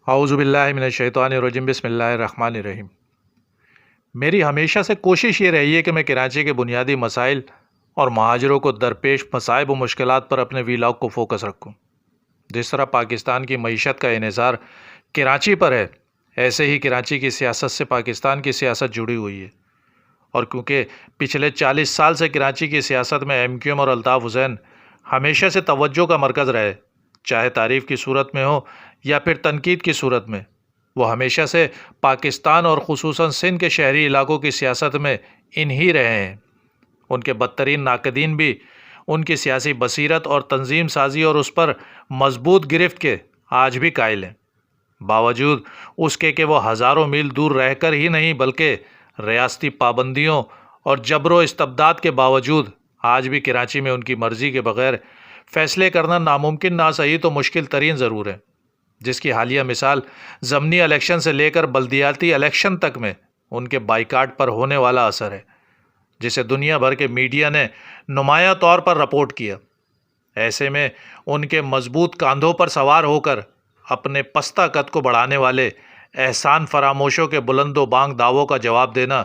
اعوذ باللہ من الشیطان الرجیم، بسم اللہ الرحمن الرحیم۔ میری ہمیشہ سے کوشش یہ رہی ہے کہ میں کراچی کے بنیادی مسائل اور مہاجروں کو درپیش مصائب و مشکلات پر اپنے ویلاگ کو فوکس رکھوں۔ جس طرح پاکستان کی معیشت کا انحصار کراچی پر ہے، ایسے ہی کراچی کی سیاست سے پاکستان کی سیاست جڑی ہوئی ہے، اور کیونکہ پچھلے 40 سال سے کراچی کی سیاست میں ایم کیو ایم اور الطاف حسین ہمیشہ سے توجہ کا مرکز رہے، چاہے تعریف کی صورت میں ہو یا پھر تنقید کی صورت میں، وہ ہمیشہ سے پاکستان اور خصوصاً سندھ کے شہری علاقوں کی سیاست میں انہی رہے ہیں۔ ان کے بدترین ناقدین بھی ان کی سیاسی بصیرت اور تنظیم سازی اور اس پر مضبوط گرفت کے آج بھی قائل ہیں، باوجود اس کے کہ وہ ہزاروں میل دور رہ کر ہی نہیں بلکہ ریاستی پابندیوں اور جبر و استبداد کے باوجود آج بھی کراچی میں ان کی مرضی کے بغیر فیصلے کرنا ناممکن نہ صحیح تو مشکل ترین ضرور ہے، جس کی حالیہ مثال ضمنی الیکشن سے لے کر بلدیاتی الیکشن تک میں ان کے بائیکاٹ پر ہونے والا اثر ہے، جسے دنیا بھر کے میڈیا نے نمایاں طور پر رپورٹ کیا۔ ایسے میں ان کے مضبوط کاندھوں پر سوار ہو کر اپنے پستہ قد کو بڑھانے والے احسان فراموشوں کے بلند و بانگ دعووں کا جواب دینا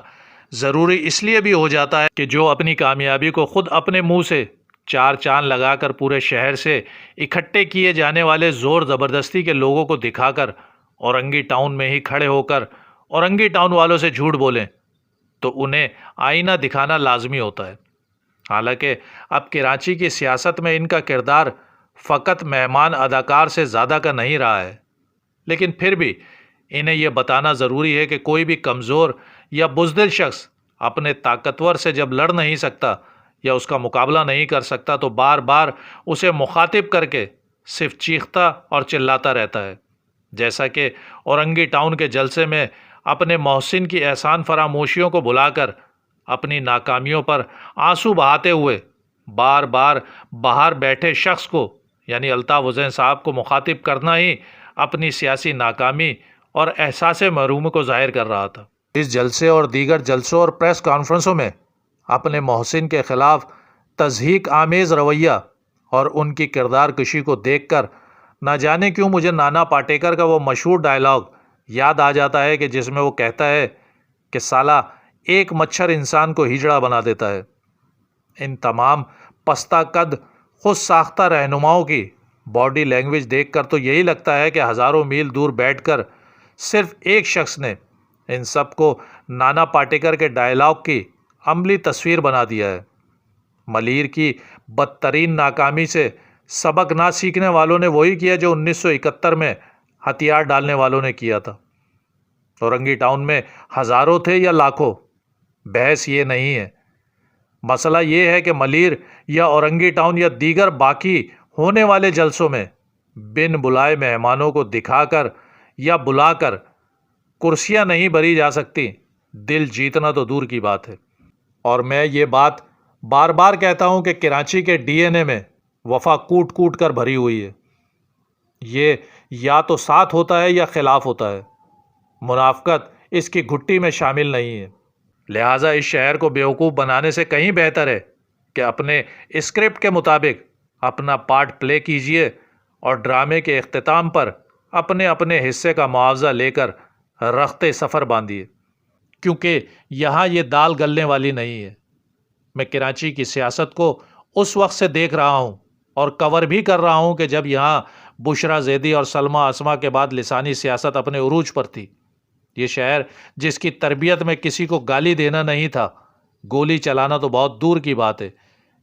ضروری اس لیے بھی ہو جاتا ہے کہ جو اپنی کامیابی کو خود اپنے منہ سے چار چاند لگا کر پورے شہر سے اکٹھے کیے جانے والے زور زبردستی کے لوگوں کو دکھا کر اورنگی ٹاؤن میں ہی کھڑے ہو کر اورنگی ٹاؤن والوں سے جھوٹ بولیں تو انہیں آئینہ دکھانا لازمی ہوتا ہے۔ حالانکہ اب کراچی کی سیاست میں ان کا کردار فقط مہمان اداکار سے زیادہ کا نہیں رہا ہے، لیکن پھر بھی انہیں یہ بتانا ضروری ہے کہ کوئی بھی کمزور یا بزدل شخص اپنے طاقتور سے جب لڑ نہیں سکتا یا اس کا مقابلہ نہیں کر سکتا تو بار بار اسے مخاطب کر کے صرف چیختا اور چلاتا رہتا ہے، جیسا کہ اورنگی ٹاؤن کے جلسے میں اپنے محسن کی احسان فراموشیوں کو بلا کر اپنی ناکامیوں پر آنسو بہاتے ہوئے بار بار باہر بیٹھے شخص کو یعنی الطاف حسین صاحب کو مخاطب کرنا ہی اپنی سیاسی ناکامی اور احساس محرومی کو ظاہر کر رہا تھا۔ اس جلسے اور دیگر جلسوں اور پریس کانفرنسوں میں اپنے محسن کے خلاف تضحیک آمیز رویہ اور ان کی کردار کشی کو دیکھ کر نہ جانے کیوں مجھے نانا پاٹیکر کا وہ مشہور ڈائلاگ یاد آ جاتا ہے کہ جس میں وہ کہتا ہے کہ سالہ ایک مچھر انسان کو ہجڑا بنا دیتا ہے۔ ان تمام پستہ قد خود ساختہ رہنماؤں کی باڈی لینگویج دیکھ کر تو یہی لگتا ہے کہ ہزاروں میل دور بیٹھ کر صرف ایک شخص نے ان سب کو نانا پاٹیکر کے ڈائلاگ کی عملی تصویر بنا دیا ہے۔ ملیر کی بدترین ناکامی سے سبق نہ سیکھنے والوں نے وہی کیا جو 1971 میں ہتھیار ڈالنے والوں نے کیا تھا۔ اورنگی ٹاؤن میں ہزاروں تھے یا لاکھوں، بحث یہ نہیں ہے، مسئلہ یہ ہے کہ ملیر یا اورنگی ٹاؤن یا دیگر باقی ہونے والے جلسوں میں بن بلائے مہمانوں کو دکھا کر یا بلا کر کرسیاں نہیں بھری جا سکتی، دل جیتنا تو دور کی بات ہے۔ اور میں یہ بات بار بار کہتا ہوں کہ کراچی کے ڈی این اے میں وفا کوٹ کوٹ کر بھری ہوئی ہے، یہ یا تو ساتھ ہوتا ہے یا خلاف ہوتا ہے، منافقت اس کی گھٹی میں شامل نہیں ہے۔ لہٰذا اس شہر کو بیوقوف بنانے سے کہیں بہتر ہے کہ اپنے اسکرپٹ کے مطابق اپنا پارٹ پلے کیجئے اور ڈرامے کے اختتام پر اپنے اپنے حصے کا معاوضہ لے کر رخت سفر باندھیے، کیونکہ یہاں یہ دال گلنے والی نہیں ہے۔ میں کراچی کی سیاست کو اس وقت سے دیکھ رہا ہوں اور کور بھی کر رہا ہوں کہ جب یہاں بشرا زیدی اور سلمی عصمہ کے بعد لسانی سیاست اپنے عروج پر تھی۔ یہ شہر جس کی تربیت میں کسی کو گالی دینا نہیں تھا، گولی چلانا تو بہت دور کی بات ہے،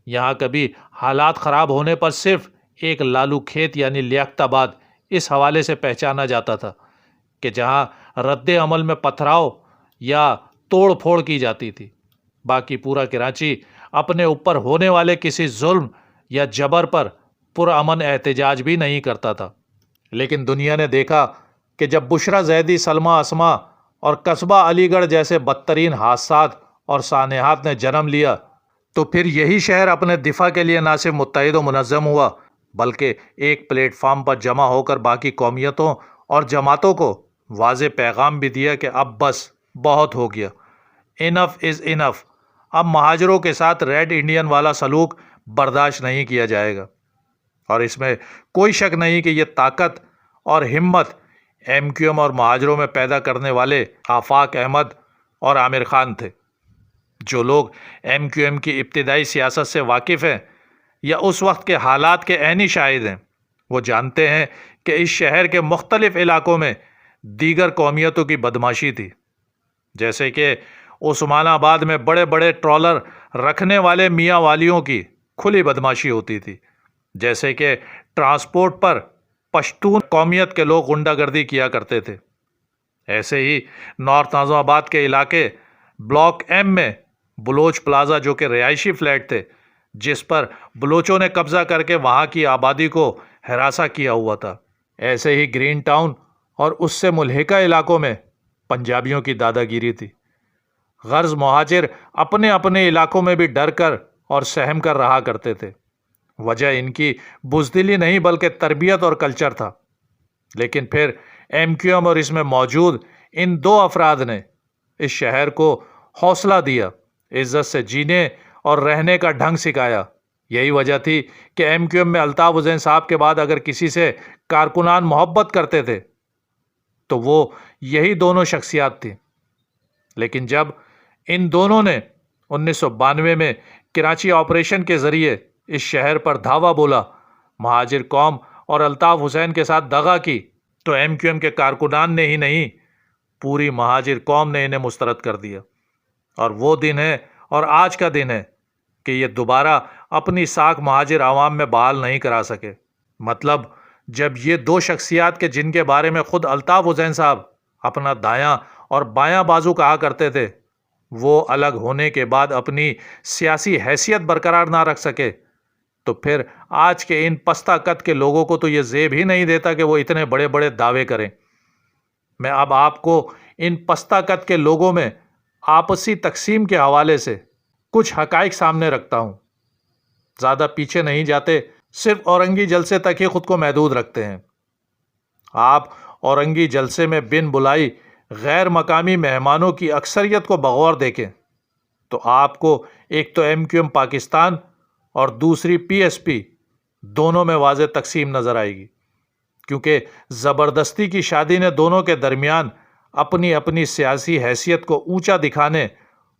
یہاں کبھی حالات خراب ہونے پر صرف ایک لالو کھیت یعنی لیاقت آباد اس حوالے سے پہچانا جاتا تھا کہ جہاں رد عمل میں پتھراؤ یا توڑ پھوڑ کی جاتی تھی، باقی پورا کراچی اپنے اوپر ہونے والے کسی ظلم یا جبر پر پرامن احتجاج بھی نہیں کرتا تھا۔ لیکن دنیا نے دیکھا کہ جب بشرا زیدی، سلمی عصمہ اور قصبہ علی گڑھ جیسے بدترین حادثات اور سانحات نے جنم لیا تو پھر یہی شہر اپنے دفاع کے لیے نہ صرف متحد و منظم ہوا بلکہ ایک پلیٹ فارم پر جمع ہو کر باقی قومیتوں اور جماعتوں کو واضح پیغام بھی دیا کہ اب بس بہت ہو گیا، انف از انف، اب مہاجروں کے ساتھ ریڈ انڈین والا سلوک برداشت نہیں کیا جائے گا۔ اور اس میں کوئی شک نہیں کہ یہ طاقت اور ہمت ایم کیو ایم اور مہاجروں میں پیدا کرنے والے آفاق احمد اور عامر خان تھے۔ جو لوگ ایم کیو ایم کی ابتدائی سیاست سے واقف ہیں یا اس وقت کے حالات کے عینی شاہد ہیں، وہ جانتے ہیں کہ اس شہر کے مختلف علاقوں میں دیگر قومیتوں کی بدماشی تھی۔ جیسے کہ عثمان آباد میں بڑے بڑے ٹرالر رکھنے والے میاں والیوں کی کھلی بدماشی ہوتی تھی، جیسے کہ ٹرانسپورٹ پر پشتون قومیت کے لوگ غنڈہ گردی کیا کرتے تھے۔ ایسے ہی نارتھ ناظم آباد کے علاقے بلاک ایم میں بلوچ پلازا، جو کہ رہائشی فلیٹ تھے جس پر بلوچوں نے قبضہ کر کے وہاں کی آبادی کو ہراساں کیا ہوا تھا، ایسے ہی گرین ٹاؤن اور اس سے ملحقہ علاقوں میں پنجابیوں کی دادا گیری تھی۔ غرض مہاجر اپنے اپنے علاقوں میں بھی ڈر کر اور سہم کر رہا کرتے تھے۔ وجہ ان کی بزدلی نہیں بلکہ تربیت اور کلچر تھا۔ لیکن پھر ایم کیو ایم اور اس میں موجود ان دو افراد نے اس شہر کو حوصلہ دیا، عزت سے جینے اور رہنے کا ڈھنگ سکھایا۔ یہی وجہ تھی کہ ایم کیو ایم میں الطاف حسین صاحب کے بعد اگر کسی سے کارکنان محبت کرتے تھے تو وہ یہی دونوں شخصیات تھیں۔ لیکن جب ان دونوں نے 1992 میں کراچی آپریشن کے ذریعے اس شہر پر دھاوا بولا، مہاجر قوم اور الطاف حسین کے ساتھ دغا کی، تو ایم کیو ایم کے کارکنان نے ہی نہیں، پوری مہاجر قوم نے انہیں مسترد کر دیا۔ اور وہ دن ہے اور آج کا دن ہے کہ یہ دوبارہ اپنی ساکھ مہاجر عوام میں بحال نہیں کرا سکے۔ مطلب جب یہ دو شخصیات کے جن کے بارے میں خود الطاف حسین صاحب اپنا دایاں اور بایاں بازو کہا کرتے تھے، وہ الگ ہونے کے بعد اپنی سیاسی حیثیت برقرار نہ رکھ سکے، تو پھر آج کے ان پستہ قد کے لوگوں کو تو یہ زیب ہی نہیں دیتا کہ وہ اتنے بڑے بڑے دعوے کریں۔ میں اب آپ کو ان پستہ قد کے لوگوں میں آپسی تقسیم کے حوالے سے کچھ حقائق سامنے رکھتا ہوں۔ زیادہ پیچھے نہیں جاتے، صرف اورنگی جلسے تک ہی خود کو محدود رکھتے ہیں۔ آپ اورنگی جلسے میں بن بلائی غیر مقامی مہمانوں کی اکثریت کو بغور دیکھیں تو آپ کو ایک تو ایم کیو ایم پاکستان اور دوسری پی ایس پی دونوں میں واضح تقسیم نظر آئے گی، کیونکہ زبردستی کی شادی نے دونوں کے درمیان اپنی اپنی سیاسی حیثیت کو اونچا دکھانے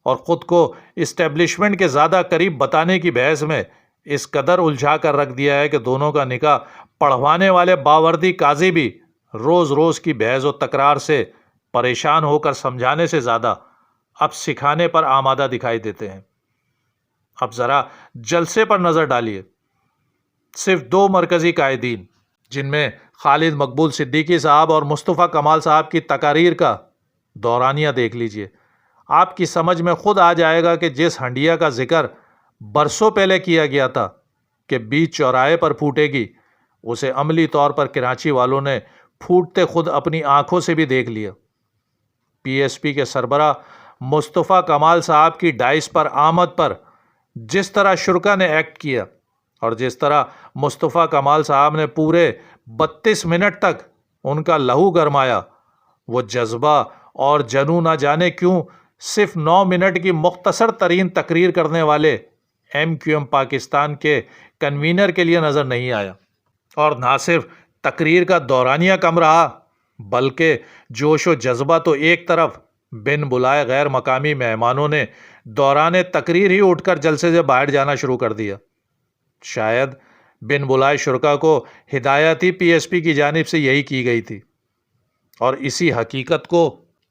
اور خود کو اسٹیبلشمنٹ کے زیادہ قریب بتانے کی بحث میں اس قدر الجھا کر رکھ دیا ہے کہ دونوں کا نکاح پڑھوانے والے باوردی قاضی بھی روز روز کی بحث و تکرار سے پریشان ہو کر سمجھانے سے زیادہ اب سکھانے پر آمادہ دکھائی دیتے ہیں۔ اب ذرا جلسے پر نظر ڈالیے۔ صرف دو مرکزی قائدین، جن میں خالد مقبول صدیقی صاحب اور مصطفیٰ کمال صاحب کی تقاریر کا دورانیہ دیکھ لیجئے۔ آپ کی سمجھ میں خود آ جائے گا کہ جس ہنڈیا کا ذکر برسوں پہلے کیا گیا تھا کہ بیچ چوراہے پر پھوٹے گی، اسے عملی طور پر کراچی والوں نے پھوٹتے خود اپنی آنکھوں سے بھی دیکھ لیا۔ پی ایس پی کے سربراہ مصطفیٰ کمال صاحب کی ڈائس پر آمد پر جس طرح شرکا نے ایکٹ کیا اور جس طرح مصطفیٰ کمال صاحب نے پورے 32 منٹ تک ان کا لہو گرمایا، وہ جذبہ اور جنون نہ جانے کیوں صرف 9 منٹ کی مختصر ترین تقریر کرنے والے ایم کیو ایم پاکستان کے کنوینر کے لیے نظر نہیں آیا۔ اور نہ صرف تقریر کا دورانیہ کم رہا، بلکہ جوش و جذبہ تو ایک طرف، بن بلائے غیر مقامی مہمانوں نے دوران تقریر ہی اٹھ کر جلسے سے باہر جانا شروع کر دیا۔ شاید بن بلائے شرکا کو ہدایت ہی پی ایس پی کی جانب سے یہی کی گئی تھی، اور اسی حقیقت کو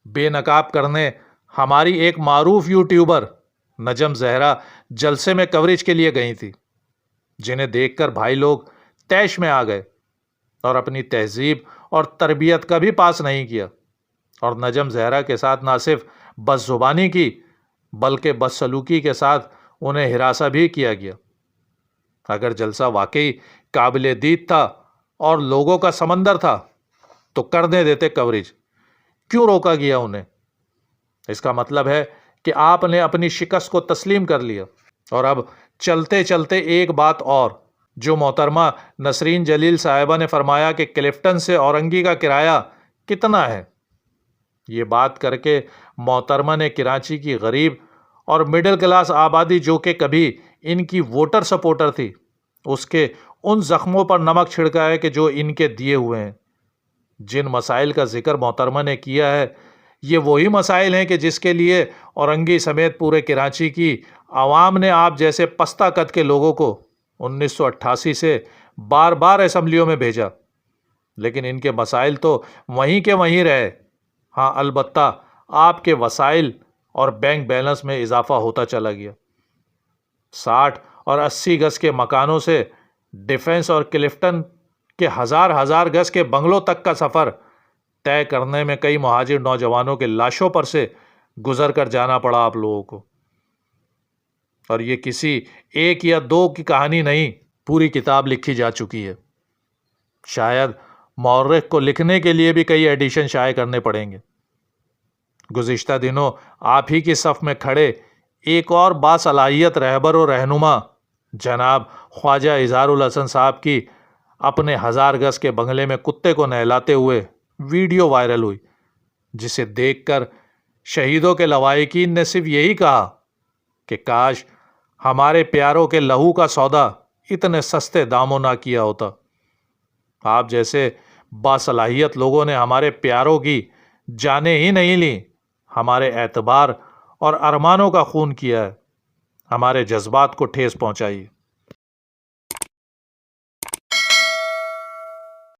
بے نقاب کرنے ہماری ایک معروف یوٹیوبر نجم زہرا جلسے میں کوریج کے لیے گئی تھی، جنہیں دیکھ کر بھائی لوگ طیش میں آ گئے اور اپنی تہذیب اور تربیت کا بھی پاس نہیں کیا، اور نجم زہرا کے ساتھ نہ صرف بد زبانی کی بلکہ بدسلوکی کے ساتھ انہیں ہراساں بھی کیا گیا۔ اگر جلسہ واقعی قابل دید تھا اور لوگوں کا سمندر تھا تو کرنے دیتے کوریج، کیوں روکا گیا انہیں؟ اس کا مطلب ہے کہ آپ نے اپنی شکست کو تسلیم کر لیا۔ اور اب چلتے چلتے ایک بات اور، جو محترمہ نسرین جلیل صاحبہ نے فرمایا کہ کلفٹن سے اورنگی کا کرایہ کتنا ہے، یہ بات کر کے محترمہ نے کراچی کی غریب اور مڈل کلاس آبادی جو کہ کبھی ان کی ووٹر سپورٹر تھی، اس کے ان زخموں پر نمک چھڑکا ہے کہ جو ان کے دیے ہوئے ہیں۔ جن مسائل کا ذکر محترمہ نے کیا ہے یہ وہی مسائل ہیں کہ جس کے لیے اورنگی سمیت پورے کراچی کی عوام نے آپ جیسے پستہ قد کے لوگوں کو 1988 سے بار بار اسمبلیوں میں بھیجا، لیکن ان کے مسائل تو وہیں کے وہیں رہے۔ ہاں البتہ آپ کے وسائل اور بینک بیلنس میں اضافہ ہوتا چلا گیا۔ 60 اور 80 گز کے مکانوں سے ڈیفنس اور کلفٹن کے ہزار گز کے بنگلوں تک کا سفر طے کرنے میں کئی مہاجر نوجوانوں کے لاشوں پر سے گزر کر جانا پڑا آپ لوگوں کو۔ اور یہ کسی ایک یا دو کی کہانی نہیں، پوری کتاب لکھی جا چکی ہے۔ شاید مورخ کو لکھنے کے لیے بھی کئی ایڈیشن شائع کرنے پڑیں گے۔ گزشتہ دنوں آپ ہی کی صف میں کھڑے ایک اور باصلاحیت رہبر و رہنما جناب خواجہ اظہار الحسن صاحب کی اپنے 1000 گز کے بنگلے میں کتے کو نہلاتے ہوئے ویڈیو وائرل ہوئی، جسے دیکھ کر شہیدوں کے لواحقین نے صرف یہی کہا کہ کاش ہمارے پیاروں کے لہو کا سودا اتنے سستے داموں نہ کیا ہوتا۔ آپ جیسے باصلاحیت لوگوں نے ہمارے پیاروں کی جانیں ہی نہیں لیں، ہمارے اعتبار اور ارمانوں کا خون کیا ہے، ہمارے جذبات کو ٹھیس پہنچائی۔